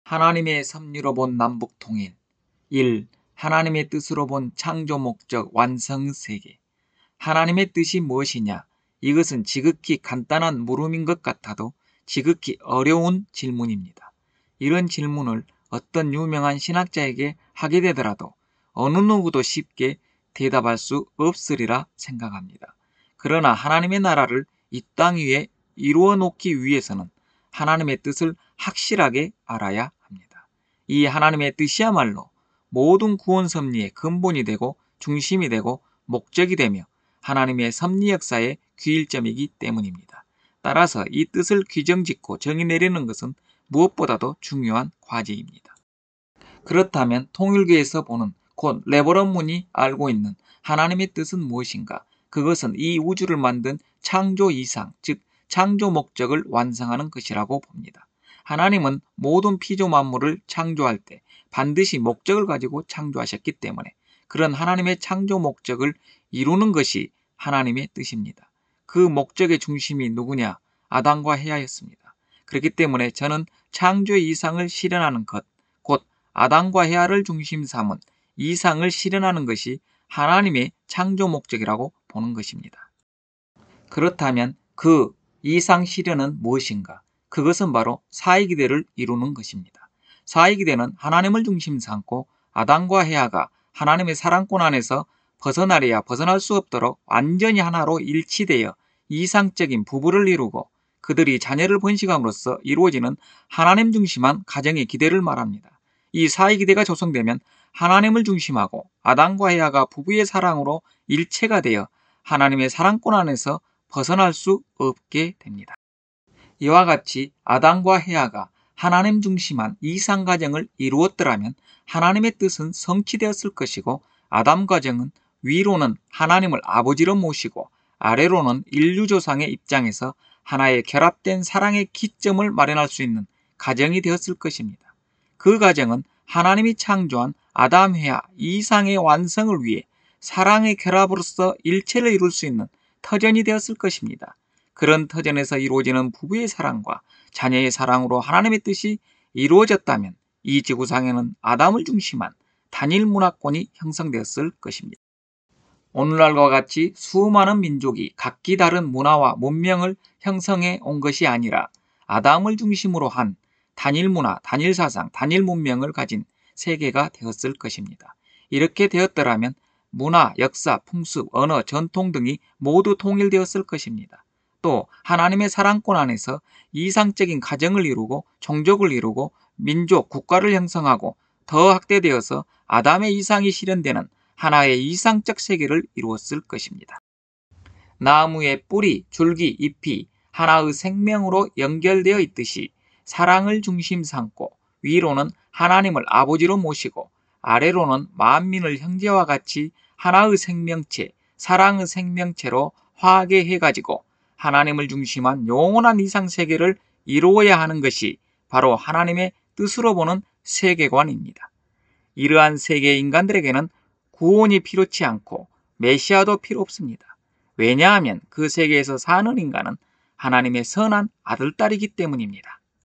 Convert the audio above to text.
하나님의 섭리로 본 남북통일. 1. 하나님의 뜻으로 본 창조 목적 완성 세계. 하나님의 뜻이 무엇이냐? 이것은 지극히 간단한 물음인 것 같아도 지극히 어려운 질문입니다. 이런 질문을 어떤 유명한 신학자에게 하게 되더라도 어느 누구도 쉽게 대답할 수 없으리라 생각합니다. 그러나 하나님의 나라를 이 땅 위에 이루어 놓기 위해서는 하나님의 뜻을 확실하게 알아야 합니다. 이 하나님의 뜻이야말로 모든 구원 섭리의 근본이 되고 중심이 되고 목적이 되며 하나님의 섭리 역사의 귀일점이기 때문입니다. 따라서 이 뜻을 규정짓고 정의 내리는 것은 무엇보다도 중요한 과제입니다. 그렇다면 통일교에서 보는 곧 레버런문이 알고 있는 하나님의 뜻은 무엇인가? 그것은 이 우주를 만든 창조 이상, 즉 창조 목적을 완성하는 것이라고 봅니다. 하나님은 모든 피조 만물을 창조할 때 반드시 목적을 가지고 창조하셨기 때문에 그런 하나님의 창조 목적을 이루는 것이 하나님의 뜻입니다. 그 목적의 중심이 누구냐? 아담과 헤아였습니다. 그렇기 때문에 저는 창조의 이상을 실현하는 것, 곧 아담과 헤아를 중심 삼은 이상을 실현하는 것이 하나님의 창조 목적이라고 보는 것입니다. 그렇다면 그 이상 실현은 무엇인가? 그것은 바로 사회기대를 이루는 것입니다. 사회기대는 하나님을 중심 삼고 아담과 헤아가 하나님의 사랑권 안에서 벗어나려야 벗어날 수 없도록 완전히 하나로 일치되어 이상적인 부부를 이루고 그들이 자녀를 번식함으로써 이루어지는 하나님 중심한 가정의 기대를 말합니다. 이 사회기대가 조성되면 하나님을 중심하고 아담과 헤아가 부부의 사랑으로 일체가 되어 하나님의 사랑권 안에서 벗어날 수 없게 됩니다. 이와 같이 아담과 헤아가 하나님 중심한 이상 가정을 이루었더라면 하나님의 뜻은 성취되었을 것이고 아담 가정은 위로는 하나님을 아버지로 모시고 아래로는 인류 조상의 입장에서 하나의 결합된 사랑의 기점을 마련할 수 있는 가정이 되었을 것입니다. 그 가정은 하나님이 창조한 아담 헤아 이상의 완성을 위해 사랑의 결합으로서 일체를 이룰 수 있는 터전이 되었을 것입니다. 그런 터전에서 이루어지는 부부의 사랑과 자녀의 사랑으로 하나님의 뜻이 이루어졌다면 이 지구상에는 아담을 중심한 단일 문화권이 형성되었을 것입니다. 오늘날과 같이 수많은 민족이 각기 다른 문화와 문명을 형성해 온 것이 아니라 아담을 중심으로 한 단일 문화, 단일 사상, 단일 문명을 가진 세계가 되었을 것입니다. 이렇게 되었더라면 문화, 역사, 풍습, 언어, 전통 등이 모두 통일되었을 것입니다. 또 하나님의 사랑권 안에서 이상적인 가정을 이루고 종족을 이루고 민족, 국가를 형성하고 더 확대되어서 아담의 이상이 실현되는 하나의 이상적 세계를 이루었을 것입니다. 나무의 뿌리, 줄기, 잎이 하나의 생명으로 연결되어 있듯이 사랑을 중심 삼고 위로는 하나님을 아버지로 모시고 아래로는 만민을 형제와 같이 하나의 생명체, 사랑의 생명체로 화합해가지고 하나님을 중심한 영원한 이상세계를 이루어야 하는 것이 바로 하나님의 뜻으로 보는 세계관입니다. 이러한 세계의 인간들에게는 구원이 필요치 않고 메시아도 필요 없습니다. 왜냐하면 그 세계에서 사는 인간은 하나님의 선한 아들딸이기 때문입니다.